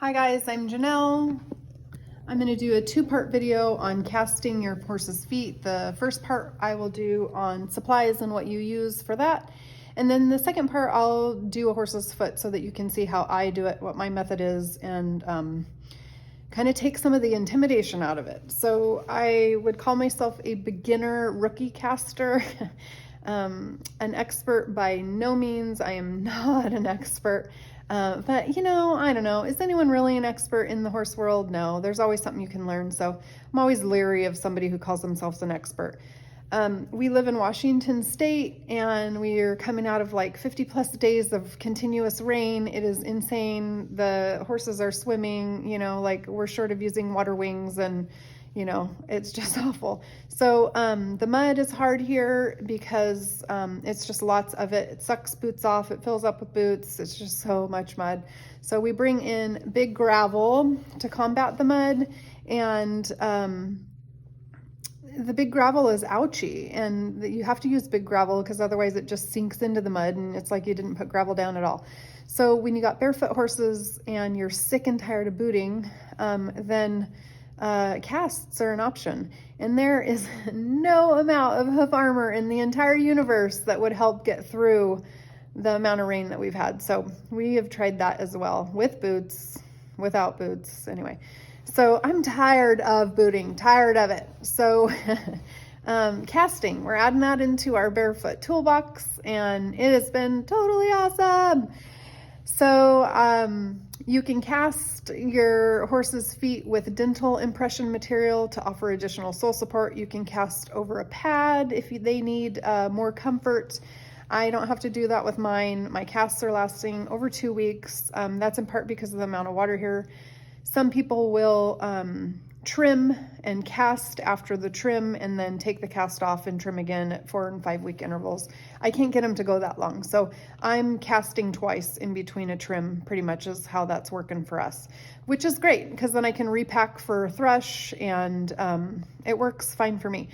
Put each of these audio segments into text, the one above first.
Hi guys, I'm Janelle. I'm going to do a two-part video on casting your horse's feet. The first part I will do on supplies and what you use for that. And then the second part I'll do a horse's foot so that you can see how I do it, what my method is, and kind of take some of the intimidation out of it. So I would call myself a beginner rookie caster. An expert by no means. I am not an expert. But you know, I don't know. Is anyone really an expert in the horse world? No, there's always something you can learn. So I'm always leery of somebody who calls themselves an expert. We live in Washington State and we are coming out of like 50+ days of continuous rain. It is insane. The horses are swimming, you know, like we're short of using water wings and you know, it's just awful. So the mud is hard here because it's just lots of it. It sucks boots off. It fills up with boots. It's just so much mud. So we bring in big gravel to combat the mud, and the big gravel is ouchy, and you have to use big gravel because otherwise it just sinks into the mud and it's like you didn't put gravel down at all. So when you got barefoot horses and you're sick and tired of booting, then casts are an option, and there is no amount of hoof armor in the entire universe that would help get through the amount of rain that we've had. So we have tried that as well, with boots, without boots, anyway. So I'm tired of booting, tired of it. So casting, we're adding that into our barefoot toolbox, and it has been totally awesome. So you can cast your horse's feet with dental impression material to offer additional sole support. You can cast over a pad if they need more comfort. I don't have to do that with mine. My casts are lasting over 2 weeks. That's in part because of the amount of water here. Some people will trim and cast after the trim and then take the cast off and trim again at 4 and 5 week intervals. I can't get them to go that long. So I'm casting twice in between a trim, pretty much is how that's working for us, which is great because then I can repack for thrush, and it works fine for me.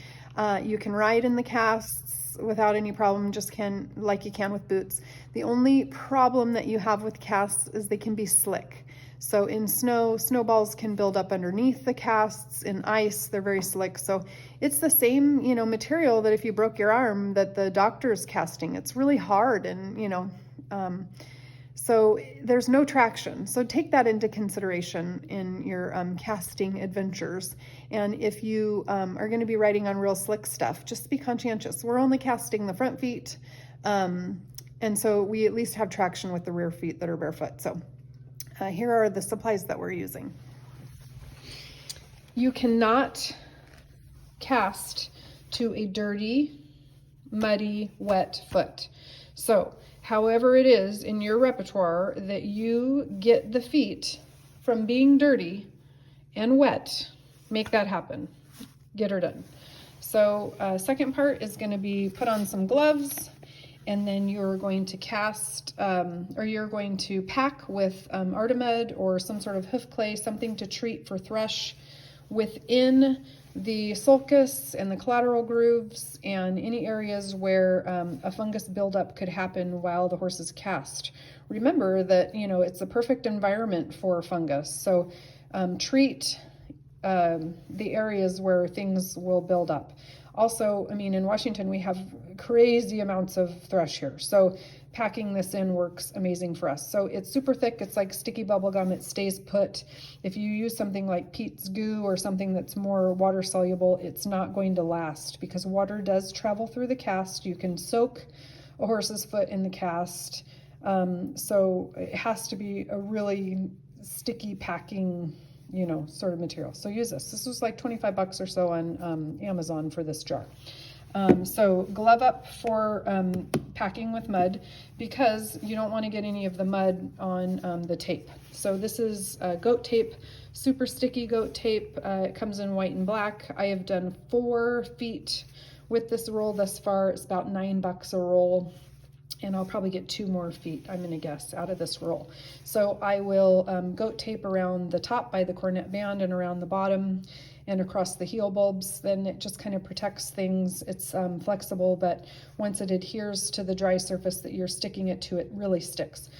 You can ride in the casts without any problem, just like you can with boots. The only problem that you have with casts is they can be slick. So in snow, snowballs can build up underneath the casts. In ice, they're very slick. So it's the same, you know, material that if you broke your arm that the doctor's casting. It's really hard, and you know, so there's no traction. So take that into consideration in your casting adventures. And if you are going to be riding on real slick stuff, just be conscientious. We're only casting the front feet, and so we at least have traction with the rear feet that are barefoot. So here are the supplies that we're using. You cannot cast to a dirty, muddy, wet foot. So however it is in your repertoire that you get the feet from being dirty and wet, make that happen. Get her done. So second part is going to be put on some gloves, and then you're going to cast, or you're going to pack with Artemud or some sort of hoof clay, something to treat for thrush within the sulcus and the collateral grooves and any areas where a fungus buildup could happen while the horse is cast. Remember that, you know, it's a perfect environment for fungus. So treat the areas where things will build up. Also, I mean, in Washington, we have crazy amounts of thrush here. So packing this in works amazing for us. So it's super thick. It's like sticky bubble gum. It stays put. If you use something like Pete's Goo or something that's more water soluble, it's not going to last because water does travel through the cast. You can soak a horse's foot in the cast. So it has to be a really sticky packing, you know, sort of material. So use this. This was like 25 bucks or so on Amazon for this jar. So glove up for packing with mud because you don't want to get any of the mud on the tape. So this is goat tape, super sticky goat tape. It comes in white and black. I have done 4 feet with this roll thus far. It's about $9 a roll. And I'll probably get 2 more feet, I'm gonna guess, out of this roll. So I will goat tape around the top by the cornet band and around the bottom and across the heel bulbs. Then it just kind of protects things. It's flexible, but once it adheres to the dry surface that you're sticking it to, it really sticks.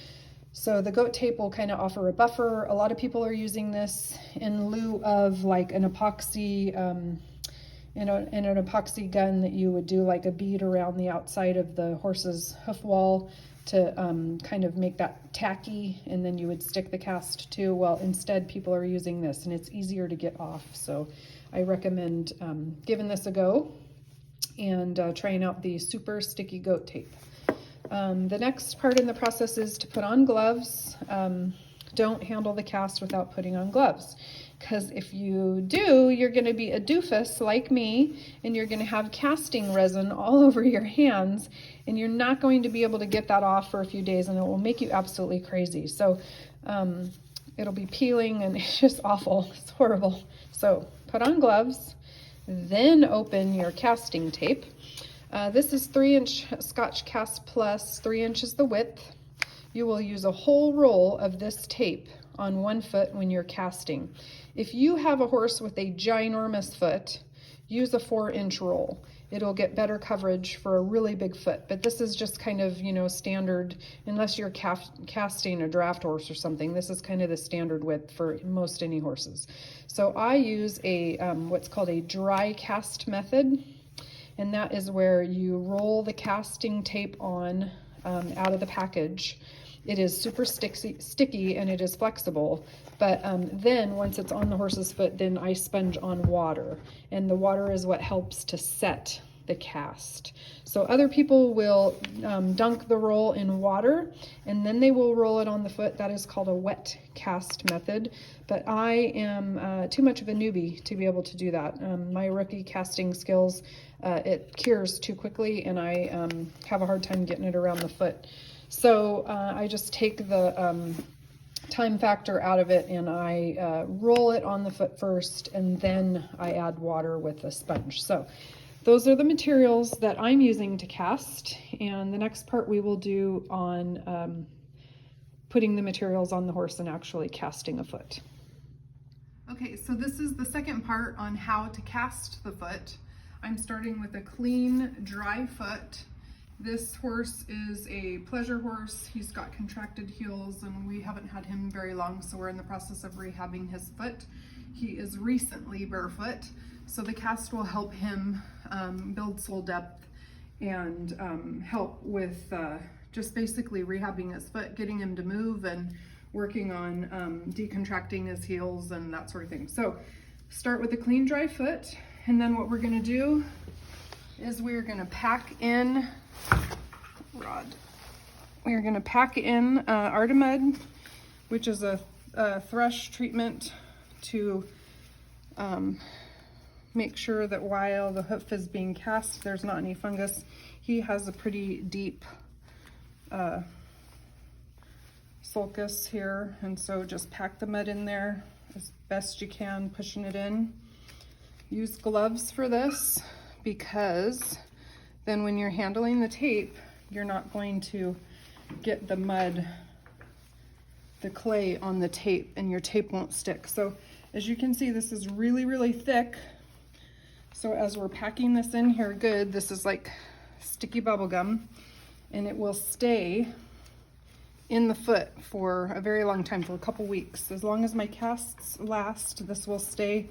So the goat tape will kind of offer a buffer. A lot of people are using this in lieu of like an epoxy, in an epoxy gun that you would do like a bead around the outside of the horse's hoof wall to kind of make that tacky, and then you would stick the cast to. Well, instead people are using this, and it's easier to get off. So I recommend giving this a go and trying out the super sticky goat tape. The next part in the process is to put on gloves. Don't handle the cast without putting on gloves, because if you do, you're going to be a doofus like me, and you're going to have casting resin all over your hands, and you're not going to be able to get that off for a few days, and it will make you absolutely crazy. So it'll be peeling, and it's just awful. It's horrible. So put on gloves, then open your casting tape. This is 3-inch Scotch Cast Plus, 3 inches the width. You will use a whole roll of this tape on one foot when you're casting. If you have a horse with a ginormous foot, use a 4-inch roll. It'll get better coverage for a really big foot, but this is just kind of, you know, standard, unless you're casting a draft horse or something. This is kind of the standard width for most any horses. So I use a what's called a dry cast method, and that is where you roll the casting tape on out of the package. It is super sticky and it is flexible, but then once it's on the horse's foot, then I sponge on water, and the water is what helps to set the cast. So other people will dunk the roll in water, and then they will roll it on the foot. That is called a wet cast method, but I am too much of a newbie to be able to do that. My rookie casting skills, it cures too quickly, and I have a hard time getting it around the foot. So I just take the time factor out of it, and I roll it on the foot first, and then I add water with a sponge. So those are the materials that I'm using to cast, and the next part we will do on putting the materials on the horse and actually casting a foot. Okay, so this is the second part on how to cast the foot. I'm starting with a clean, dry foot. This horse is a pleasure horse. He's got contracted heels, and we haven't had him very long, so we're in the process of rehabbing his foot. He is recently barefoot, so the cast will help him build sole depth and help with just basically rehabbing his foot, getting him to move, and working on decontracting his heels and that sort of thing. So start with a clean, dry foot, and then what we're gonna do is we're gonna pack in We're gonna pack in Artemud, which is a thrush treatment to make sure that while the hoof is being cast, there's not any fungus. He has a pretty deep sulcus here, and so just pack the mud in there as best you can, pushing it in. Use gloves for this, because then when you're handling the tape, you're not going to get the mud, the clay on the tape, and your tape won't stick. So as you can see, this is really, really thick. So as we're packing this in here good, this is like sticky bubble gum, and it will stay in the foot for a very long time, for a couple weeks. As long as my casts last, this will stay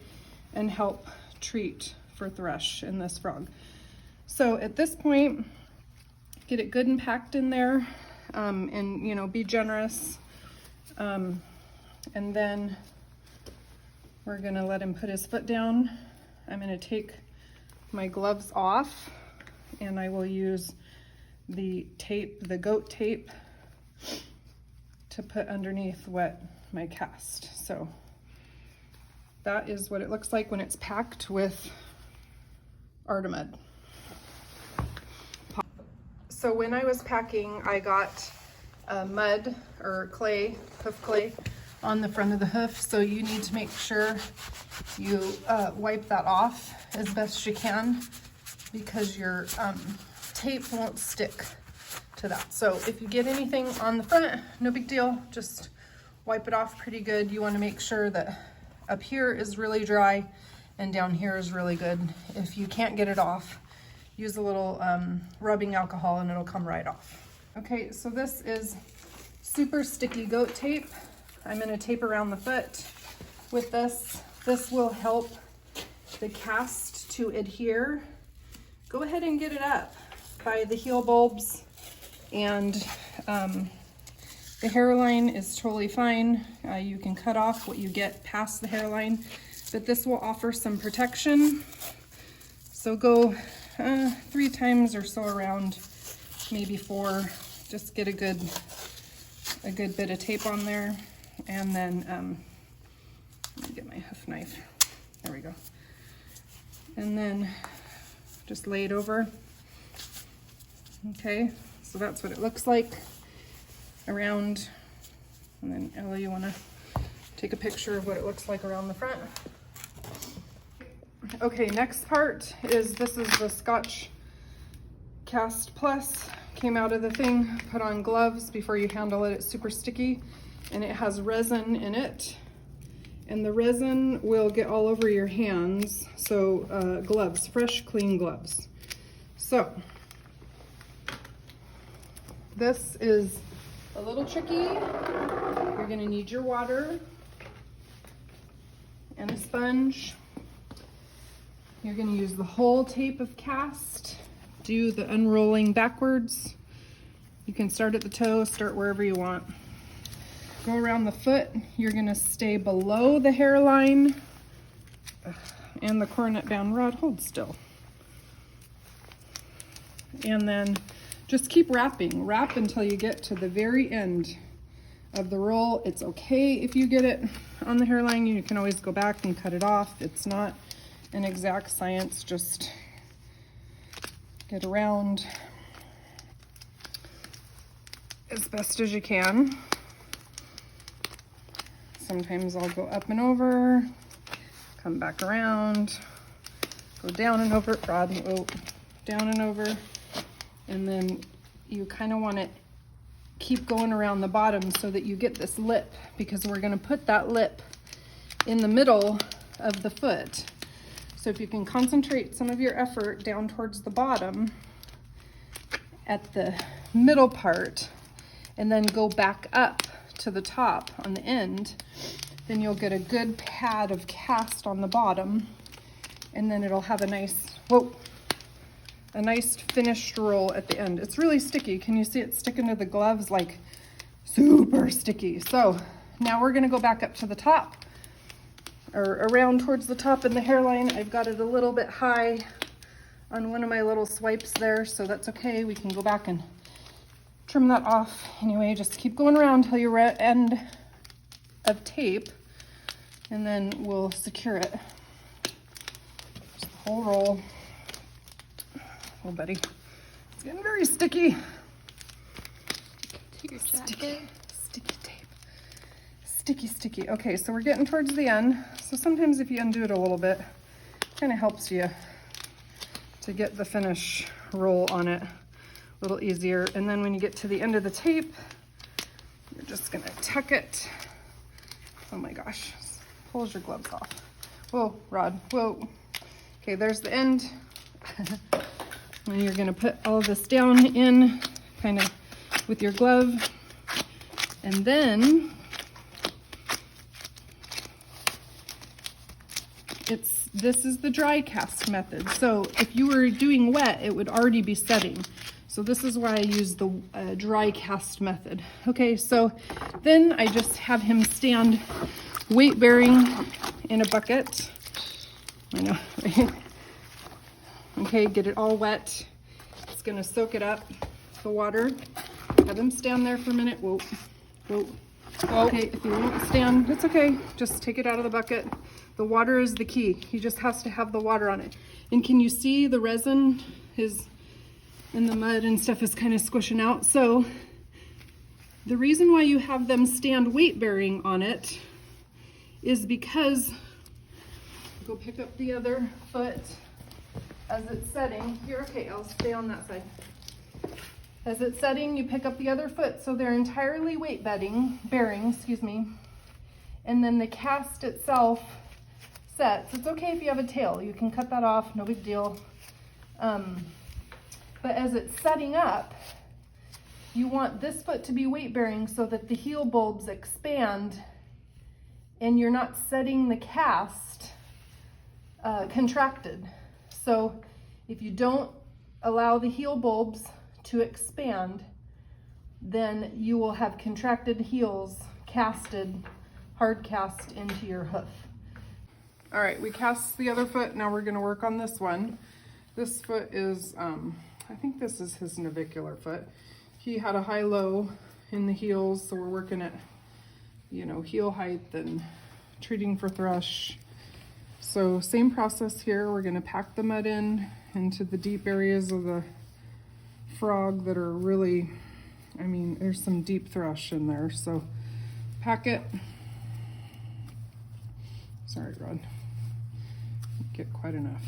and help treat for thrush in this frog. So at this point, get it good and packed in there, and you know, be generous. And then we're gonna let him put his foot down. I'm gonna take my gloves off, and I will use the tape, the goat tape, to put underneath my cast. So that is what it looks like when it's packed with Artemud. So when I was packing, I got mud or clay, hoof clay, on the front of the hoof. So you need to make sure you wipe that off as best you can, because your tape won't stick to that. So if you get anything on the front, no big deal, just wipe it off pretty good. You want to make sure that up here is really dry and down here is really good. If you can't get it off, use a little rubbing alcohol and it'll come right off. Okay, so this is super sticky goat tape. I'm going to tape around the foot with this. This will help the cast to adhere. Go ahead and get it up by the heel bulbs, and the hairline is totally fine. You can cut off what you get past the hairline, but this will offer some protection. So go 3 times or so around, maybe 4. Just get a good bit of tape on there, and then let me get my hoof knife. There we go. And then just lay it over. Okay, so that's what it looks like around. And then Ella, you want to take a picture of what it looks like around the front. Okay, next part is, this is the Scotch Cast Plus. Came out of the thing. Put on gloves before you handle it. It's super sticky, and it has resin in it, and the resin will get all over your hands. So gloves, fresh, clean gloves. So this is a little tricky. You're gonna need your water and a sponge. You're gonna use the whole tape of cast. Do the unrolling backwards. You can start at the toe, start wherever you want. Go around the foot. You're gonna stay below the hairline and the cornet band rod. Hold still. And then just keep wrapping. Wrap until you get to the very end of the roll. It's okay if you get it on the hairline. You can always go back and cut it off. It's not an exact science. Just get around as best as you can. Sometimes I'll go up and over, come back around, go down and over, down and over, and then you kind of want to keep going around the bottom so that you get this lip, because we're going to put that lip in the middle of the foot. So if you can concentrate some of your effort down towards the bottom at the middle part, and then go back up to the top on the end, then you'll get a good pad of cast on the bottom, and then it'll have a nice, a nice finished roll at the end. It's really sticky. Can you see it sticking to the gloves? Like super sticky. So now we're gonna go back up to the top, or around towards the top in the hairline. I've got it a little bit high on one of my little swipes there, so that's okay. We can go back and trim that off. Anyway, just keep going around till you're at end of tape, and then we'll secure it. Just the whole roll. Oh, buddy, it's getting very sticky. Take your jacket. Sticky tape. Sticky, sticky. Okay, so we're getting towards the end. So sometimes if you undo it a little bit, it kind of helps you to get the finish roll on it a little easier. And then when you get to the end of the tape, you're just gonna tuck it. Oh my gosh, pulls your gloves off. Whoa, Rod, whoa. Okay, there's the end. And you're gonna put all of this down in kind of with your glove. And then this is the dry cast method. So if you were doing wet, it would already be setting. So this is why I use the dry cast method. Okay, so then I just have him stand weight bearing in a bucket. I know, right? Okay, get it all wet. It's gonna soak it up, the water. Have him stand there for a minute. Whoa, whoa. Okay, if you won't stand, it's okay. Just take it out of the bucket. The water is the key. He just has to have the water on it. And can you see the resin is and the mud and stuff is kind of squishing out? So the reason why you have them stand weight bearing on it is because, go pick up the other foot as it's setting. You're okay, I'll stay on that side. As it's setting, you pick up the other foot, so they're entirely weight bearing, and then the cast itself sets. It's okay if you have a tail, you can cut that off, no big deal. But as it's setting up, you want this foot to be weight bearing so that the heel bulbs expand and you're not setting the cast contracted. So if you don't allow the heel bulbs to expand, then you will have contracted heels casted, hard cast into your hoof. All right, we cast the other foot. Now we're going to work on this one. This foot is, I think this is his navicular foot. He had a high-low in the heels, so we're working at, you know, heel height and treating for thrush. So same process here. We're going to pack the mud into the deep areas of the frog that are really, I mean, there's some deep thrush in there. So pack it. Sorry, Rod. Get quite enough.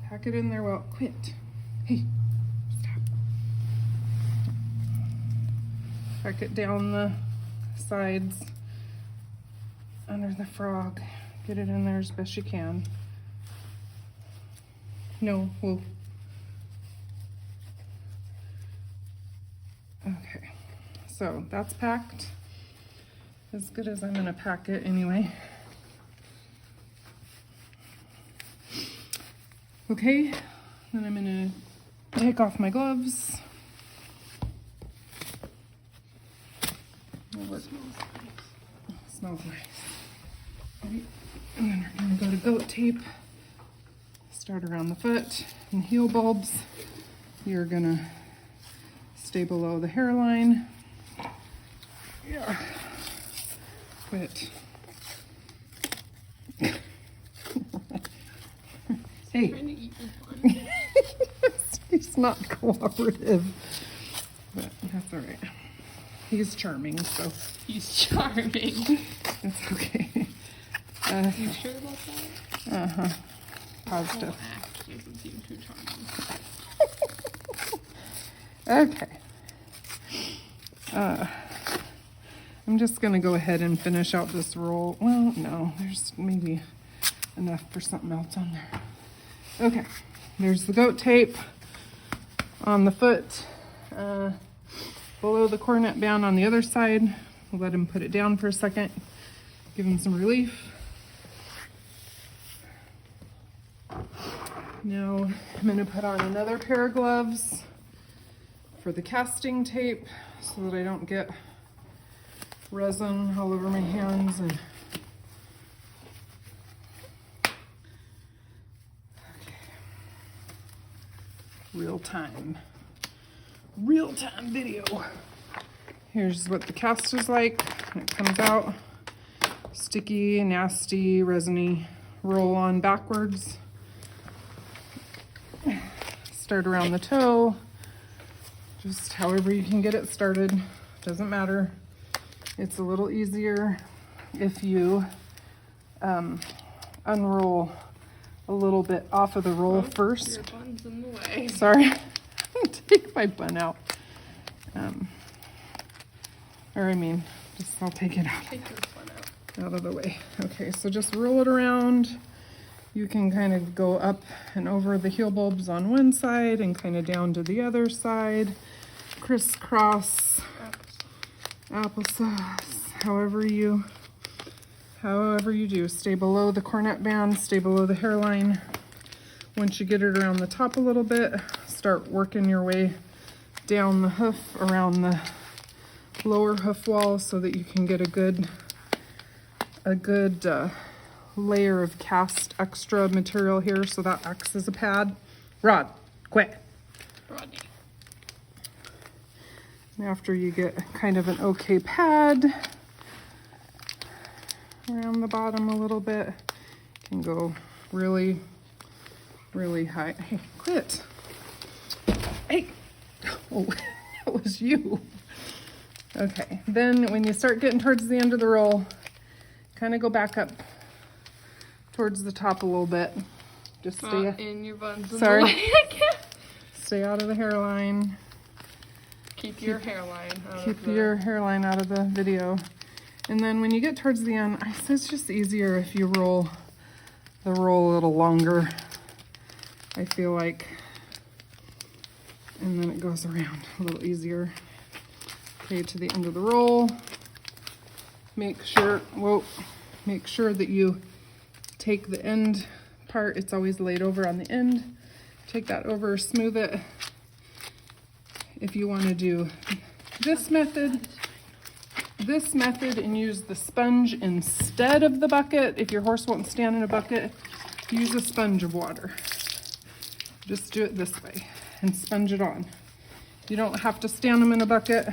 Pack it in there. Well, quit. Hey, stop. Pack it down the sides under the frog. Get it in there as best you can. No, well. Okay, so that's packed as good as I'm gonna pack it anyway. Okay, then I'm gonna take off my gloves. Smells nice. Right. And then we're gonna go to goat tape. Start around the foot and heel bulbs. You're gonna stay below the hairline. Yeah. Quit. Hey. He's not cooperative, but that's all right. He's charming, so. He's charming. It's okay. You sure about that? Uh-huh. Positive. Act doesn't seem too charming. Okay. I'm just gonna go ahead and finish out this roll. Well, no, there's maybe enough for something else on there. Okay, there's the goat tape on the foot, below the cornet band on the other side. We'll let him put it down for a second, give him some relief. Now I'm gonna put on another pair of gloves for the casting tape so that I don't get resin all over my hands. And real time video. Here's what the cast is like when it comes out. Sticky, nasty, resiny. Roll on backwards. Start around the toe. Just however you can get it started. Doesn't matter. It's a little easier if you unroll a little bit off of the roll first. Your bun's in the way. Sorry, take my bun out. Or I mean, just I'll take it out. Take your bun out of the way. Okay, so just roll it around. You can kind of go up and over the heel bulbs on one side and kind of down to the other side. Crisscross, applesauce, however you do. Stay below the cornet band, stay below the hairline. Once you get it around the top a little bit, start working your way down the hoof, around the lower hoof wall so that you can get a good layer of cast extra material here, so that acts as a pad. Rod, quit. Rodney. And after you get kind of an okay pad around the bottom a little bit, you can go really, really high. Hey, quit. Hey, oh, that was you. Okay, then when you start getting towards the end of the roll, kind of go back up towards the top a little bit. Just stay in your buns. Sorry. In the way. I can't. Stay out of the hairline. Keep your hairline out Keep of the... your hairline out of the video. And then when you get towards the end, it's just easier if you roll the roll a little longer. I feel like And then it goes around a little easier. Okay, to the end of the roll. Make sure that you take the end part. It's always laid over on the end. Take that over, smooth it. If you want to do this method and use the sponge instead of the bucket, if your horse won't stand in a bucket, use a sponge of water. Just do it this way and sponge it on. You don't have to stand them in a bucket.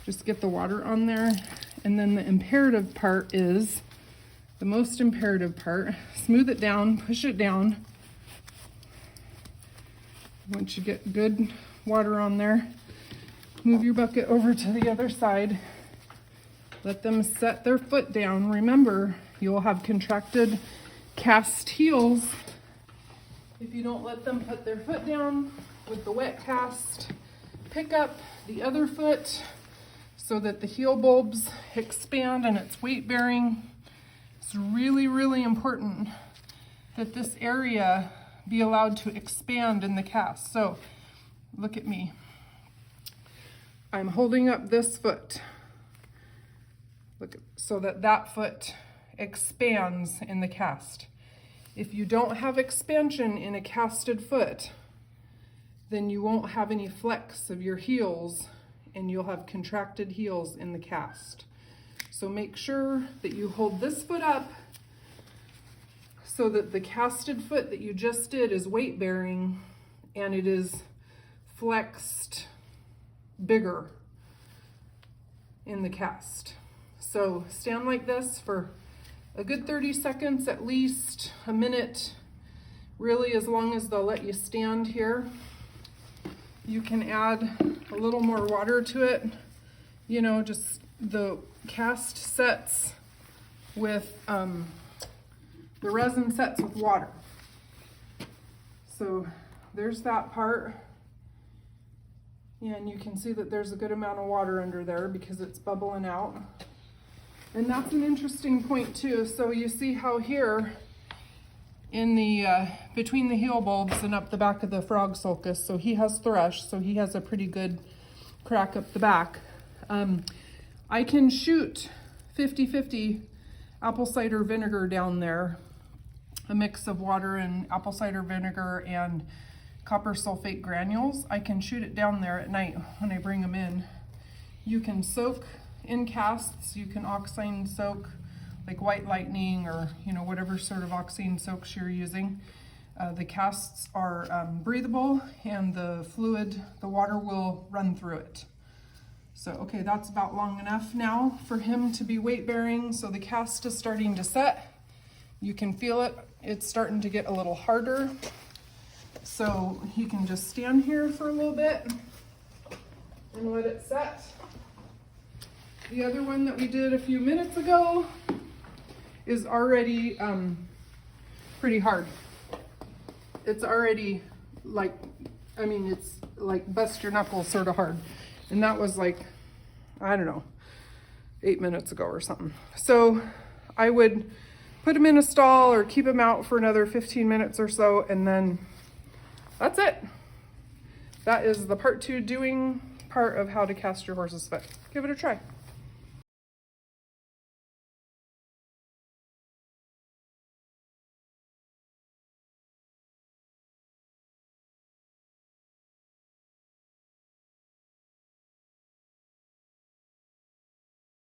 Just get the water on there. And then the imperative part is, the most imperative part, smooth it down, push it down. Once you get good water on there, move your bucket over to the other side. Let them set their foot down. Remember, you'll have contracted cast heels if you don't let them put their foot down with the wet cast. Pick up the other foot so that the heel bulbs expand and it's weight bearing. It's really, really important that this area be allowed to expand in the cast. So look at me. I'm holding up this foot. Look, so that foot expands in the cast. If you don't have expansion in a casted foot, then you won't have any flex of your heels and you'll have contracted heels in the cast. So make sure that you hold this foot up so that the casted foot that you just did is weight bearing and it is flexed bigger in the cast. So stand like this for a good 30 seconds, at least a minute, really as long as they'll let you stand here. You can add a little more water to it. You know, just the cast sets with, the resin sets with water. So there's that part. And you can see that there's a good amount of water under there because it's bubbling out. And that's an interesting point too. So you see how here in the between the heel bulbs and up the back of the frog sulcus, so he has thrush, so he has a pretty good crack up the back. I can shoot 50-50 apple cider vinegar down there, a mix of water and apple cider vinegar and copper sulfate granules. I can shoot it down there at night when I bring them in. You can soak in casts, you can oxine soak like White Lightning or whatever sort of oxine soaks you're using. The casts are breathable and the fluid, the water will run through it. So okay, that's about long enough now for him to be weight bearing. So the cast is starting to set. You can feel it, it's starting to get a little harder. So he can just stand here for a little bit and let it set. The other one that we did a few minutes ago is already pretty hard. It's already like, it's like bust your knuckles sort of hard. And that was like, I don't know, 8 minutes ago or something. So I would put him in a stall or keep him out for another 15 minutes or so, and then that's it. That is the part 2 doing part of how to cast your horse's foot. Give it a try.